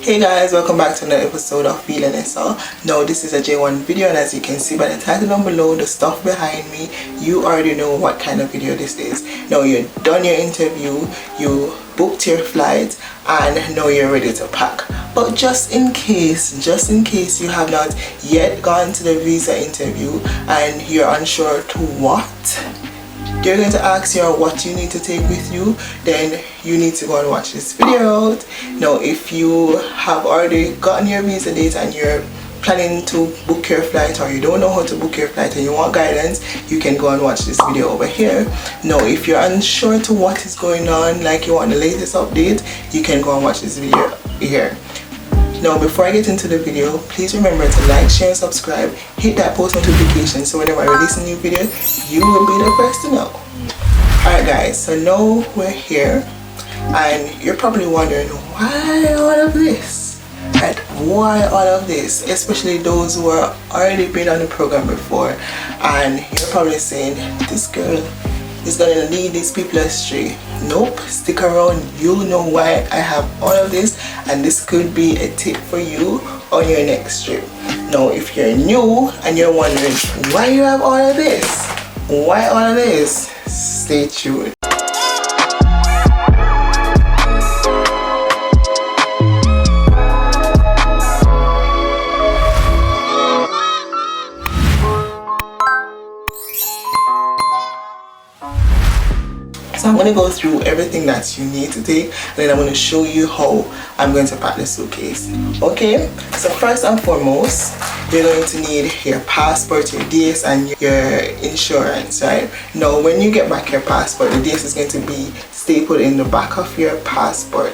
Hey guys, welcome back to another episode of V-La-Nessa. Now this is a J1 video, and as you can see by the title down below, the stuff behind me, you already know what kind of video this is. Now you've done your interview, you booked your flight, and now you're ready to pack. But just in case you have not yet gone to the visa interview and you're unsure to what they're going to ask you or what you need to take with you, then you need to go and watch this video out. Now if you have already gotten your visa date and you're planning to book your flight, or you don't know how to book your flight and you want guidance, you can go and watch this video over here. Now if you're unsure to what is going on, like you want the latest update, you can go and watch this video here. Now before I get into the video, please remember to like, share and subscribe. Hit that post notification so whenever I release a new video, you will be the first to know. Alright guys, so now we're here and you're probably wondering why all of this? Right? Why all of this? Especially those who are already been on the program before, and you're probably saying, this girl is gonna lead these people astray. Nope, stick around, you'll know why I have all of this, and this could be a tip for you on your next trip. Now if you're new and you're wondering why you have all of this, why all of this, stay tuned. So I'm going to go through everything that you need to take, and then I'm going to show you how I'm going to pack the suitcase. Okay, so first and foremost, you're going to need your passport, your DS, and your insurance, right? Now when you get back your passport, the DS is going to be stapled in the back of your passport.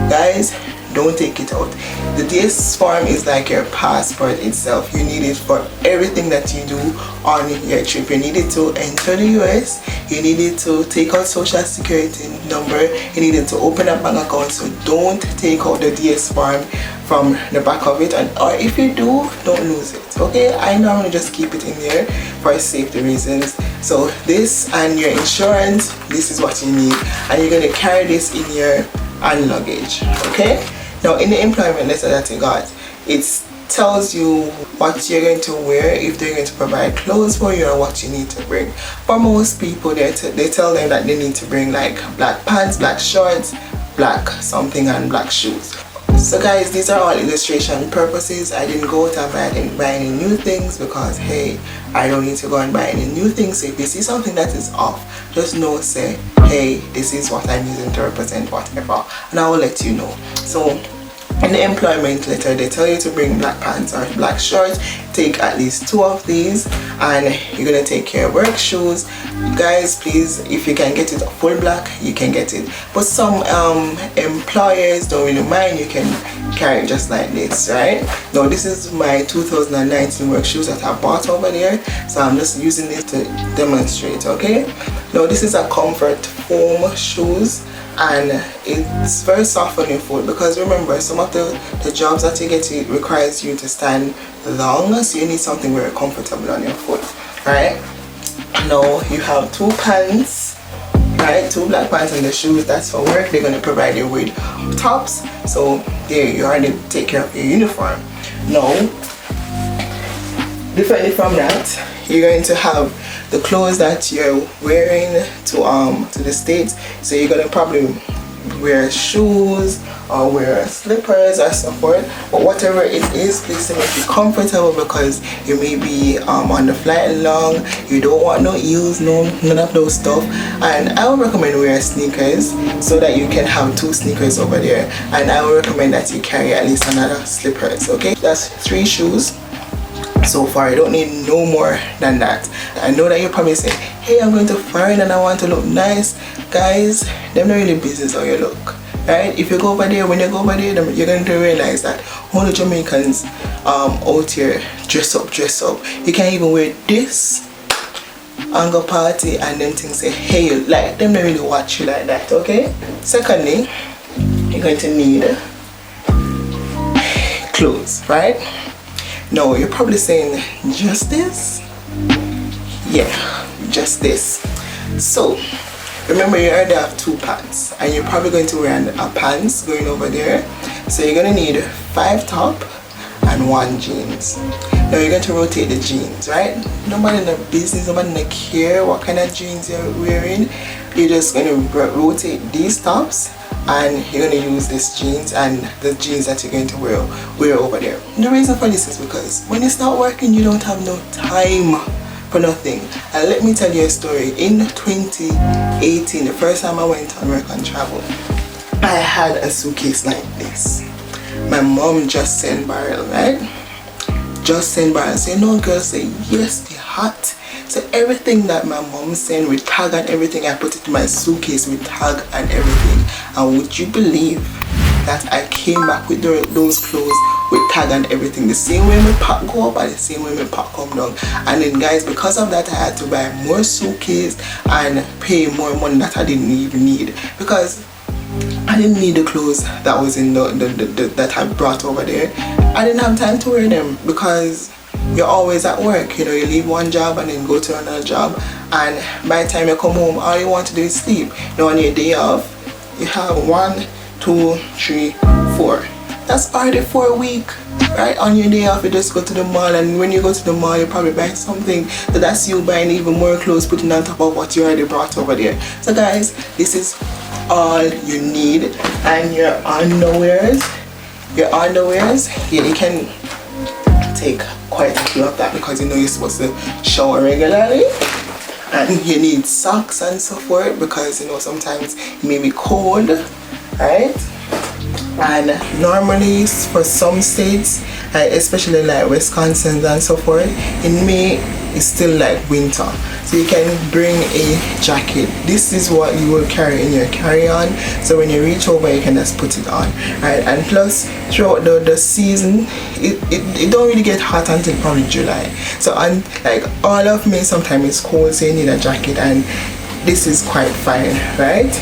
Guys, don't take it out. The DS form is like your passport itself. You need it for everything that you do on your trip. You need it to enter the US, you need it to take out social security number, you need it to open a bank account. So don't take out the DS form from the back of it, and or if you do, don't lose it. Okay, I normally just keep it in there for safety reasons. So this and your insurance, this is what you need, and you're going to carry this in your hand luggage. Okay, now in the employment letter that you got, it tells you what you're going to wear, if they're going to provide clothes for you, or what you need to bring. For most people, they tell them that they need to bring like black pants, black shorts, black something, and black shoes. So guys, these are all illustration purposes. I didn't go out and buy any new things because hey, I don't need to go and buy any new things. So if you see something that is off, just know, say, hey, this is what I'm using to represent whatever, and I will let you know. So in the employment letter, they tell you to bring black pants or black shorts. Take at least 2 of these, and you're gonna take your work shoes. Guys, please, if you can get it full black, you can get it. But some employers don't really mind. You can carry it just like this, right? Now this is my 2019 work shoes that I bought over there, so I'm just using this to demonstrate. Okay, now this is a comfort foam shoes, and it's very soft on your foot, because remember, some of the jobs that you get, it requires you to stand long, so you need something very comfortable on your foot, right? Now you have 2 pants, right? 2 black pants and the shoes, that's for work. They're going to provide you with tops, so there you already take care of your uniform. Now differently from that, you're going to have the clothes that you're wearing to the States. So you're gonna probably wear shoes or wear slippers or so forth, but whatever it is, please make you comfortable, because you may be on the flight along, you don't want no heels, none of those stuff. And I would recommend wearing sneakers, so that you can have 2 sneakers over there, and I would recommend that you carry at least another slippers. Okay, that's 3 shoes so far. I don't need no more than that. I know that you're probably saying, hey, I'm going to foreign and I want to look nice. Guys, they're not really business how you look, right? If you go over there, when you go over there, you're going to realize that all the Jamaicans out here dress up. You can't even wear this and go party and them things say, hey, like them don't really watch you like that. Okay, secondly, you're going to need clothes, right? No, you're probably saying, just this? Yeah, just this. So remember, you already have 2 pants, and you're probably going to wear a pants going over there, So you're gonna need 5 top and 1 jeans. Now you're going to rotate the jeans, right? Nobody in the business, nobody in the care what kind of jeans you're wearing. You're just going to rotate these tops, and you're going to use this jeans and the jeans that you're going to wear over there. And the reason for this is because when it's not working, you don't have no time for nothing. And let me tell you a story. In 2018, the first time I went on work and travel, I had a suitcase like this. My mom just sent barrel, right? Just sent barrel. So you know, girls say yes, they're hot. So everything that my mom sent with tag and everything, I put it in my suitcase with tag and everything. And would you believe that I came back with those clothes with tag and everything? The same way my pack go up and the same way my pack come down. And then guys, because of that, I had to buy more suitcase and pay more money that I didn't even need, because I didn't need the clothes that was in that I brought over there. I didn't have time to wear them because you're always at work. You know, you leave one job and then go to another job, and by the time you come home, all you want to do is sleep. You know, on your day off, you have 1, 2, 3, 4. That's already 4 a week, right? On your day off, you just go to the mall, and when you go to the mall, you probably buy something. So that's you buying even more clothes, putting on top of what you already brought over there. So guys, this is all you need. And your underwears, yeah, you can take quite a few of that because you know you're supposed to shower regularly. And you need socks and so forth because you know sometimes it may be cold, right? And normally for some states, especially like Wisconsin and so forth, in May it's still like winter, so you can bring a jacket. This is what you will carry in your carry-on, so when you reach over you can just put it on, right? And plus throughout the season it don't really get hot until probably July. So on like all of May sometimes it's cold, so you need a jacket, and this is quite fine, right?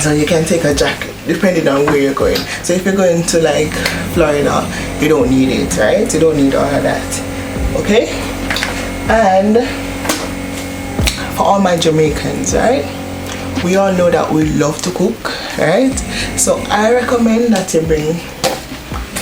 So you can take a jacket depending on where you're going. So if you're going to like Florida, you don't need it, right? You don't need all of that, okay? And for all my Jamaicans, right, we all know that we love to cook, right? So I recommend that you bring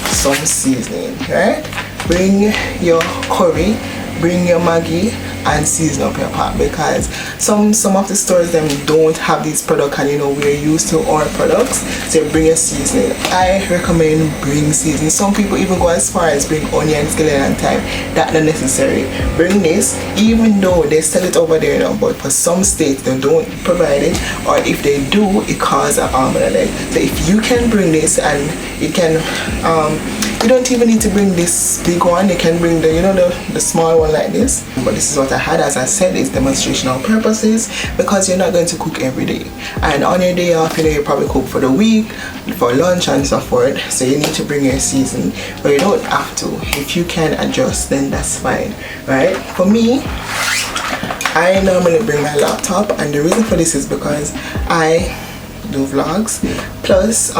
some seasoning, right? Bring your curry, bring your Maggi, and season up your pot, because some of the stores them don't have these products, and you know we're used to our products, so bring your seasoning. I recommend bring seasoning. Some people even go as far as bring onion, scallion and thyme. That's not necessary. Bring this, even though they sell it over there now, but for some states they don't provide it, or if they do, it causes an arm and a leg. So if you can bring this, and it can you don't even need to bring this big one, you can bring the small one like this. But this is what I had. As I said, it's demonstrational purposes because you're not going to cook every day, and on your day off, you know, you probably cook for the week, for lunch and so forth, so you need to bring your season, but you don't have to. If you can adjust, then that's fine, right? For me, I normally bring my laptop, and the reason for this is because I do vlogs, plus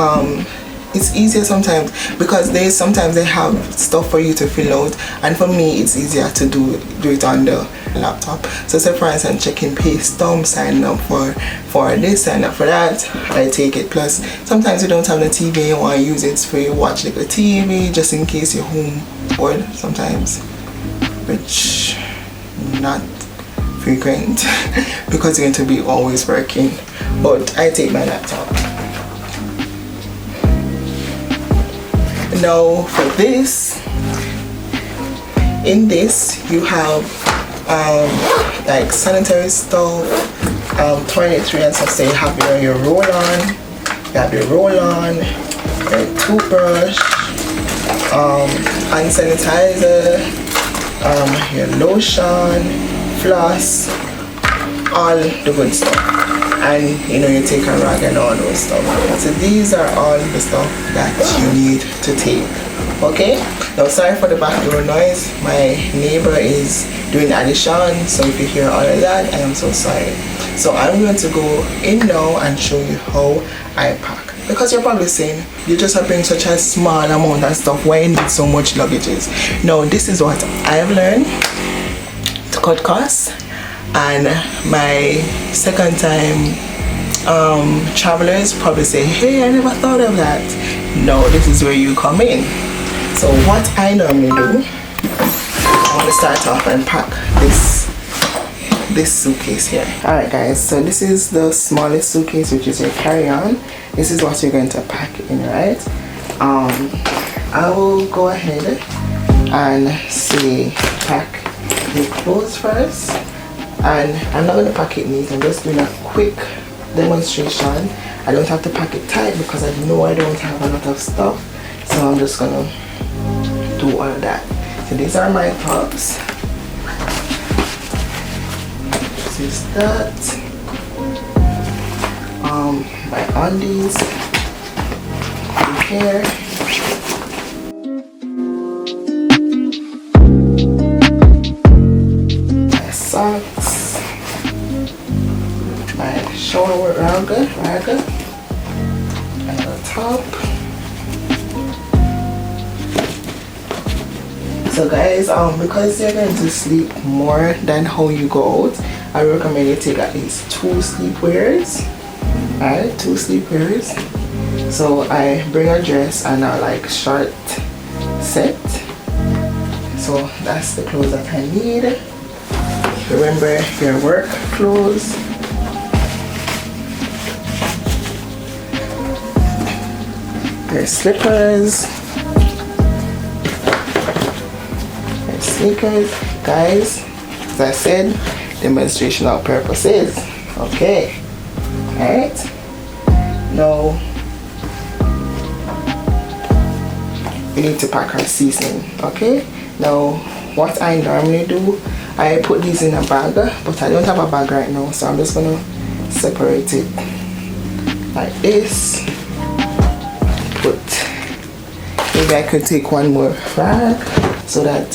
it's easier sometimes because sometimes they have stuff for you to fill out, and for me it's easier to do it on the laptop. So say for instance, checking pay stub, sign up for this, sign up for that, I take it. Plus sometimes you don't have the TV, you want to use it for you watch like a TV just in case you're home bored sometimes, which not frequent because you're going to be always working, but I take my laptop. Now for this, in this you have like sanitary stuff, toiletry and stuff. So you have your roll-on, your toothbrush, hand sanitizer, your lotion, floss, all the good stuff. And you know, you take a rag and all those stuff. So these are all the stuff that you need to take, okay? Now sorry for the background noise, my neighbor is doing addition, so if you hear all of that, I am so sorry. So I'm going to go in now and show you how I pack, because you're probably saying, you just are bringing such a small amount of stuff, why you need so much luggages? Now this is what I've learned to cut costs. And my second time travelers probably say, hey, I never thought of that. No, this is where you come in. So what I normally do, I want to start off and pack this suitcase here. Alright guys, so this is the smallest suitcase, which is your carry-on. This is what you're going to pack in, right? I will go ahead and say pack the clothes first, and I'm not going to pack it neat. I'm just doing a quick demonstration. I don't have to pack it tight because I know I don't have a lot of stuff, so I'm just gonna do all of that. So these are my tops. This is that. My undies here. My socks. My shower raga, and the top. So guys, because you're going to sleep more than how you go out, I recommend you take at least 2 sleepwears. Alright, 2 sleepwears. So I bring a dress and a like short set. So that's the clothes that I need. Remember your work clothes. Your slippers. Your sneakers. Guys, as I said, demonstrational purposes. Okay. Alright. Now we need to pack our seasoning. Okay. Now what I normally do, I put these in a bag, but I don't have a bag right now, so I'm just gonna separate it like this. Maybe I could take one more rag so that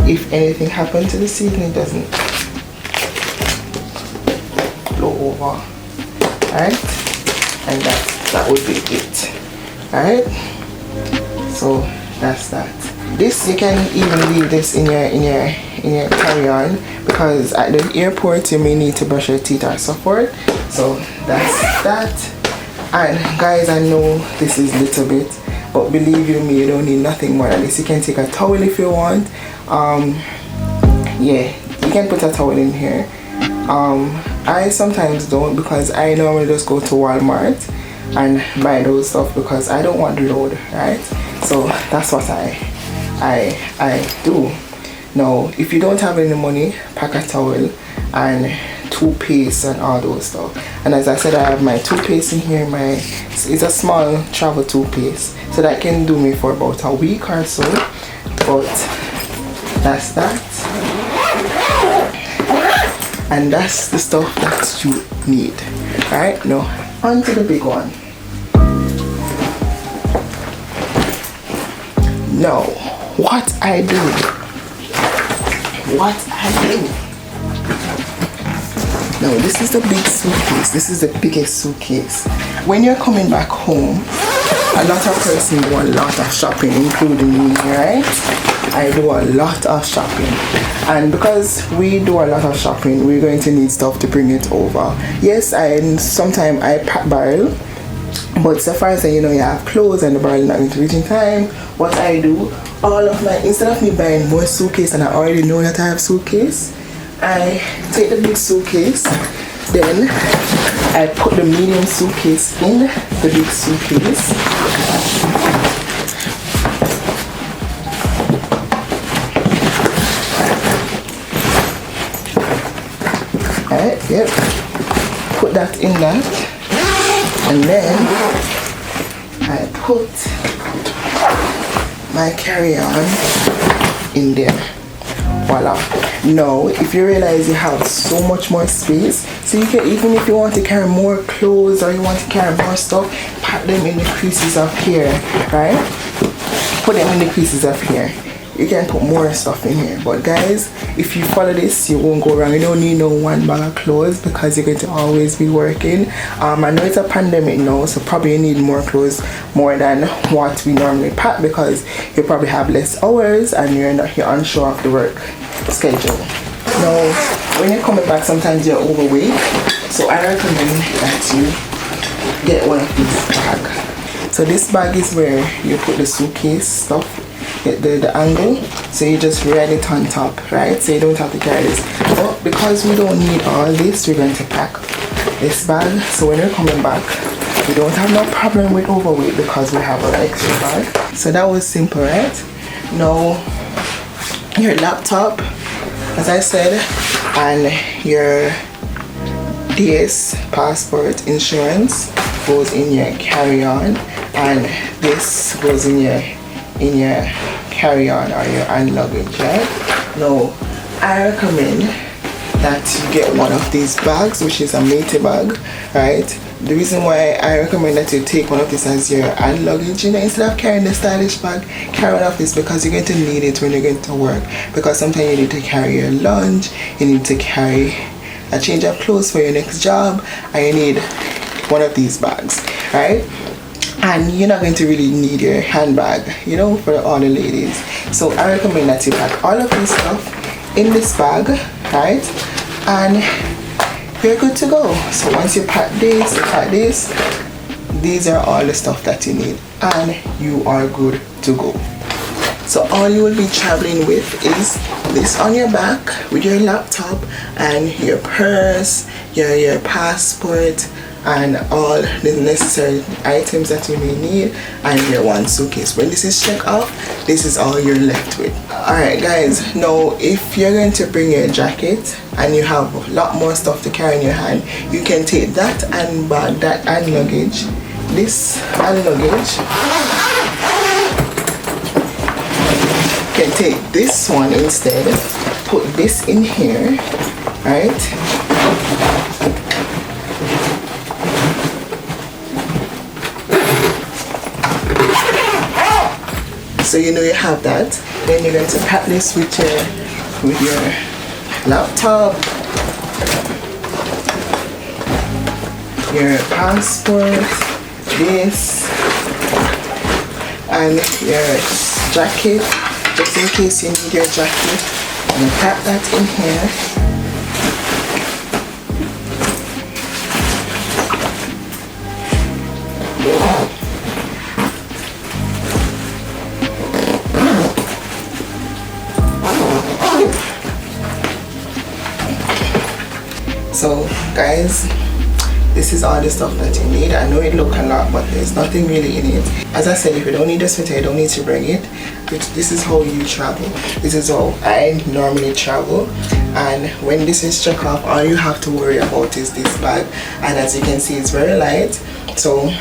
if anything happened to the seasoning, it doesn't blow over. Alright, and that would be it. Alright, so that's that. This, you can even leave this in your carry-on, because at the airport you may need to brush your teeth or so forth. So that's that. And guys, I know this is a little bit, but believe you me, you don't need nothing more than this. You can take a towel if you want. Yeah, you can put a towel in here. I sometimes don't, because I normally just go to Walmart and buy those stuff because I don't want the load, right? So that's what I do. Now, if you don't have any money, pack a towel and toothpaste and all those stuff. And as I said, I have my toothpaste in here. It's a small travel toothpaste, so that can do me for about a week or so. But that's that, and that's the stuff that you need. Alright, now on to the big one. Now, what I do. Now, this is the big suitcase. This is the biggest suitcase. When you're coming back home, a lot of persons do a lot of shopping, including me, right? I do a lot of shopping. And because we do a lot of shopping, we're going to need stuff to bring it over. Yes, sometimes I pack barrel, but so far as you know, you have clothes and the barrel not going to reach in time. What I do, instead of me buying more suitcase and I already know that I have suitcase, I take the big suitcase, then I put the medium suitcase in the big suitcase. Alright, yep. Put that in that, and then I put my carry-on in there. Voila. Now, if you realize you have so much more space, so you can, even if you want to carry more clothes or you want to carry more stuff, pack them in the creases of here, right? Put them in the creases of here. You can put more stuff in here. But guys, if you follow this, you won't go wrong. You don't need no one bag of clothes because you're going to always be working. I know it's a pandemic now, so probably you need more clothes, more than what we normally pack, because you probably have less hours and you're unsure of the work schedule. Now, when you're coming back, sometimes you're overweight, so I recommend that you get one of these bags. So this bag is where you put the suitcase stuff, the angle, so you just ride it on top, right? So you don't have to carry this. But because we don't need all this, we're going to pack this bag, so when you're coming back, we don't have no problem with overweight because we have our extra bag. So that was simple, right? Now your laptop, as I said, and your DS passport insurance goes in your carry-on, and this goes in your carry-on or your hand luggage, right? Now I recommend that you get one of these bags, which is a matey bag, right? The reason why I recommend that you take one of these as your hand luggage, you know, instead of carrying the stylish bag, carry one of this, because you're going to need it when you're going to work. Because sometimes you need to carry your lunch, you need to carry a change of clothes for your next job, and you need one of these bags, right? And you're not going to really need your handbag, you know, for all the ladies. So I recommend that you pack all of this stuff in this bag, right? And you're good to go. So once you pack this, these are all the stuff that you need, and you are good to go. So all you will be traveling with is this on your back with your laptop and your purse, your passport, and all the necessary items that you may need, and your one suitcase. When this is checked off, this is all you're left with. Alright guys, now if you're going to bring your jacket and you have a lot more stuff to carry in your hand, you can take that hand bag, that hand luggage, this hand luggage, you can take this one instead, put this in here, right? So you know you have that. Then you're going to pack this with your laptop, your passport, this, and your jacket, just in case you need your jacket. And pack that in here. So guys, this is all the stuff that you need. I know it look a lot, but there's nothing really in it. As I said, if you don't need a sweater, you don't need to bring it. This is how you travel. This is how I normally travel. And when this is checked off, all you have to worry about is this bag. And as you can see, it's very light. So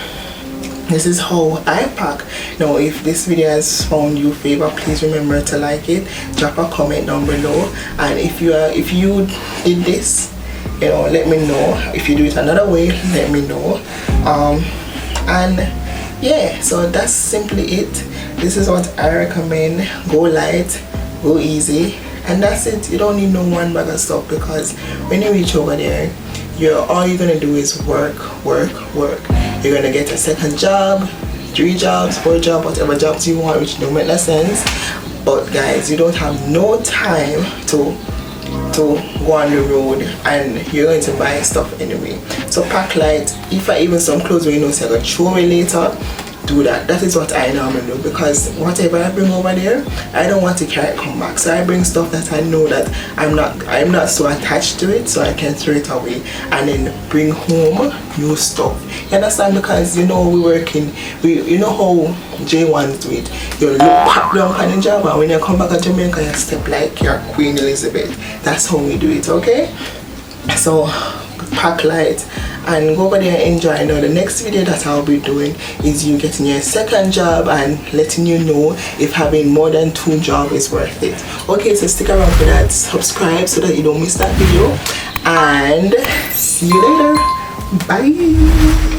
this is how I pack. Now if this video has found you favor, please remember to like it, drop a comment down below, and if you did this, you know, let me know. If you do it another way, let me know. And yeah, so that's simply it. This is what I recommend. Go light, go easy, and that's it. You don't need no one bag of stuff, because when you reach over there, all you're gonna do is work. You're gonna get a second job, 3 jobs, 4 jobs, whatever jobs you want, which don't make no sense. But guys, you don't have no time to go on the road, and you're going to buy stuff anyway. So pack light. If I even some clothes where you know so I gotta throw away later, do that. That is what I normally do, because whatever I bring over there, I don't want to carry it come back. So I bring stuff that I know that I'm not so attached to it, so I can throw it away and then bring home new stuff. You understand? Because you know you know how J1s do it. You look pop down on the job, and when you come back to Jamaica, you step like you're Queen Elizabeth. That's how we do it, okay? So pack light and go over there and enjoy. Now the next video that I'll be doing is you getting your second job and letting you know if having more than 2 jobs is worth it. Okay, so stick around for that, subscribe so that you don't miss that video, and see you later. Bye.